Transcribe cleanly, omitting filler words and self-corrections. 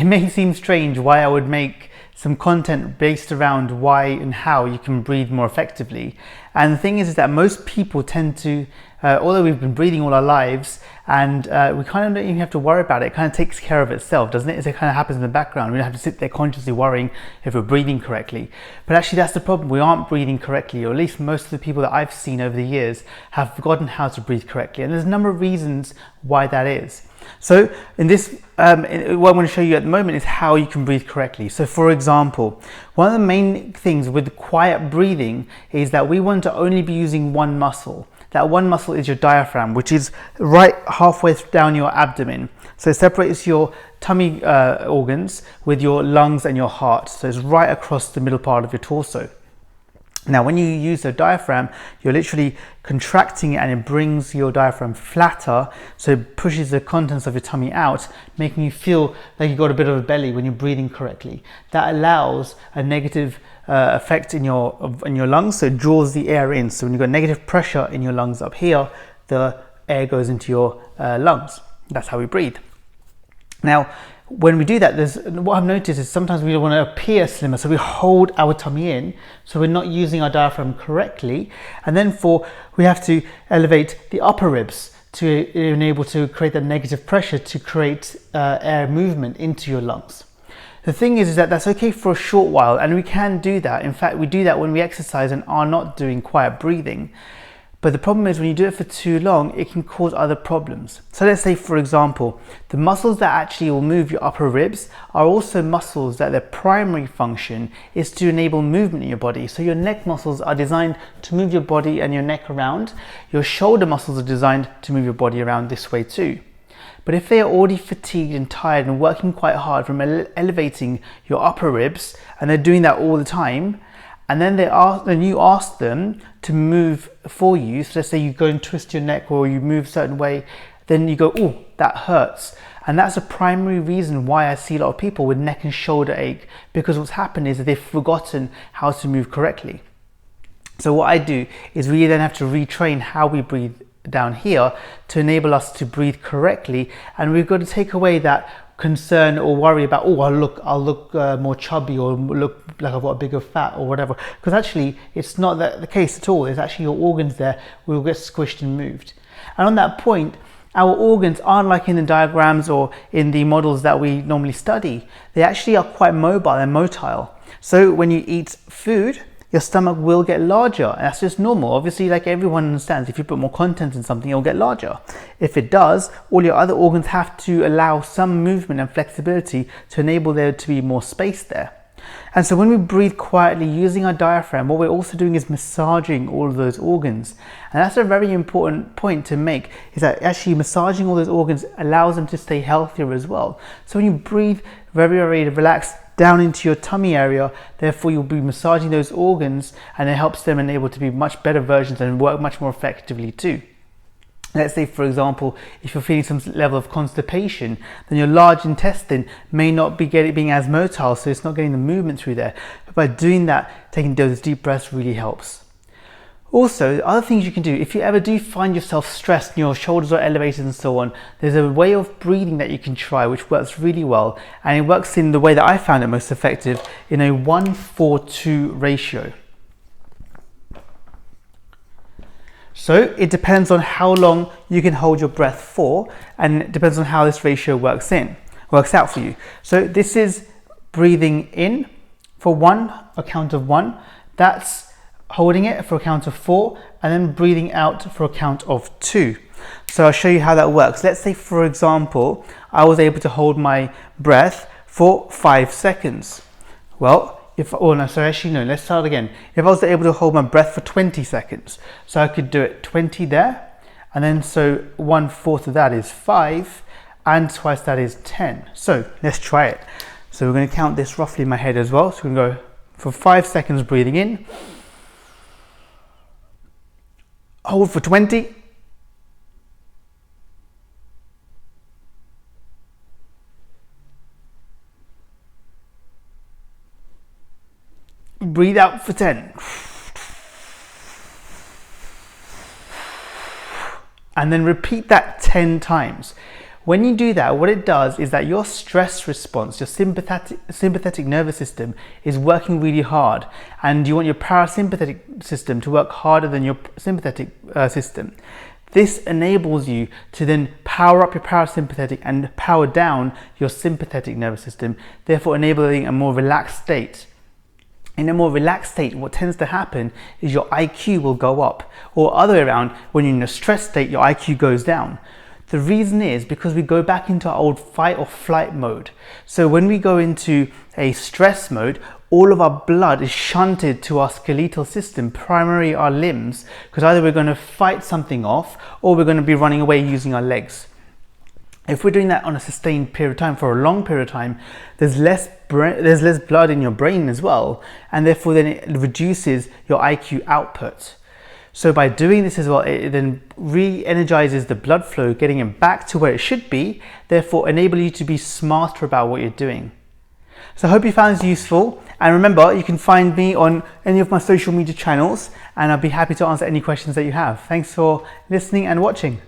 it may seem strange why I would make some content based around why and how you can breathe more effectively. And the thing is that most people tend to, although we've been breathing all our lives, and we kind of don't even have to worry about it. It kind of takes care of itself, doesn't it? It kind of happens in the background. We don't have to sit there consciously worrying if we're breathing correctly. But actually that's the problem. We aren't breathing correctly, or at least most of the people that I've seen over the years have forgotten how to breathe correctly. And there's a number of reasons why that is. So in this, what I'm going to show you at the moment is how you can breathe correctly. So for example, one of the main things with quiet breathing is that we want to only be using one muscle. That one muscle is your diaphragm, which is right halfway down your abdomen. So it separates your tummy organs with your lungs and your heart. So it's right across the middle part of your torso. Now, when you use the diaphragm, you're literally contracting it and it brings your diaphragm flatter. So it pushes the contents of your tummy out, making you feel like you've got a bit of a belly when you're breathing correctly. That allows a negative effect in your lungs, so it draws the air in. So when you've got negative pressure in your lungs up here, the air goes into your lungs. That's how we breathe. Now, when we do that, what I've noticed is sometimes we want to appear slimmer, so we hold our tummy in, so we're not using our diaphragm correctly, and then we have to elevate the upper ribs to enable to create that negative pressure to create air movement into your lungs. The thing is that that's okay for a short while, and we can do that. In fact, we do that when we exercise and are not doing quiet breathing. But the problem is when you do it for too long, it can cause other problems. So let's say, for example, the muscles that actually will move your upper ribs are also muscles that their primary function is to enable movement in your body. So your neck muscles are designed to move your body and your neck around. Your shoulder muscles are designed to move your body around this way too. But if they are already fatigued and tired and working quite hard from elevating your upper ribs, and they're doing that all the time, and then you ask them to move for you, so let's say you go and twist your neck or you move a certain way, then you go, oh, that hurts. And that's a primary reason why I see a lot of people with neck and shoulder ache, because what's happened is that they've forgotten how to move correctly. So what I do is we then have to retrain how we breathe down here to enable us to breathe correctly, and we've got to take away that concern or worry about, oh, I'll look more chubby or look like I've got a bigger fat or whatever, because actually it's not the case at all. It's actually your organs there will get squished and moved. And on that point, our organs aren't like in the diagrams or in the models that we normally study. They actually are quite mobile and motile. So when you eat food, your stomach will get larger, and that's just normal. Obviously, like everyone understands, if you put more content in something, it'll get larger. If it does, all your other organs have to allow some movement and flexibility to enable there to be more space there. And so when we breathe quietly using our diaphragm, what we're also doing is massaging all of those organs. And that's a very important point to make, is that actually massaging all those organs allows them to stay healthier as well. So when you breathe very, very relaxed down into your tummy area, therefore you'll be massaging those organs, and it helps them enable to be much better versions and work much more effectively too. Let's say, for example, if you're feeling some level of constipation, then your large intestine may not be being as motile, so it's not getting the movement through there. But by doing that, taking those deep breaths really helps. Also, other things you can do, if you ever do find yourself stressed and your shoulders are elevated and so on, there's a way of breathing that you can try which works really well, and it works in the way that I found it most effective, in a 1-4-2 ratio. So it depends on how long you can hold your breath for, and it depends on how this ratio works out for you. So this is breathing in for 1, a count of 1. That's holding it for a count of 4, and then breathing out for a count of 2. So I'll show you how that works. Let's say, for example, I was able to hold my breath for 5 seconds. Well, let's start again. If I was able to hold my breath for 20 seconds, so I could do it 20 there, and then so 1/4 of that is 5, and twice that is 10. So let's try it. So we're going to count this roughly in my head as well. So we're going to go for 5 seconds breathing in, hold for 20, breathe out for 10, and then repeat that 10 times. When you do that, what it does is that your stress response, your sympathetic nervous system is working really hard, and you want your parasympathetic system to work harder than your sympathetic system. This enables you to then power up your parasympathetic and power down your sympathetic nervous system, therefore enabling a more relaxed state. In a more relaxed state, what tends to happen is your IQ will go up, or other way around, when you're in a stress state, your IQ goes down. The reason is because we go back into our old fight or flight mode. So when we go into a stress mode, all of our blood is shunted to our skeletal system, primarily our limbs, because either we're going to fight something off or we're going to be running away using our legs. If we're doing that on a sustained period of time, for a long period of time, there's less blood in your brain as well, and therefore then it reduces your IQ output. So by doing this as well, it then re-energizes the blood flow, getting it back to where it should be, therefore enabling you to be smarter about what you're doing. So I hope you found this useful, and remember, you can find me on any of my social media channels, and I'll be happy to answer any questions that you have. Thanks for listening and watching.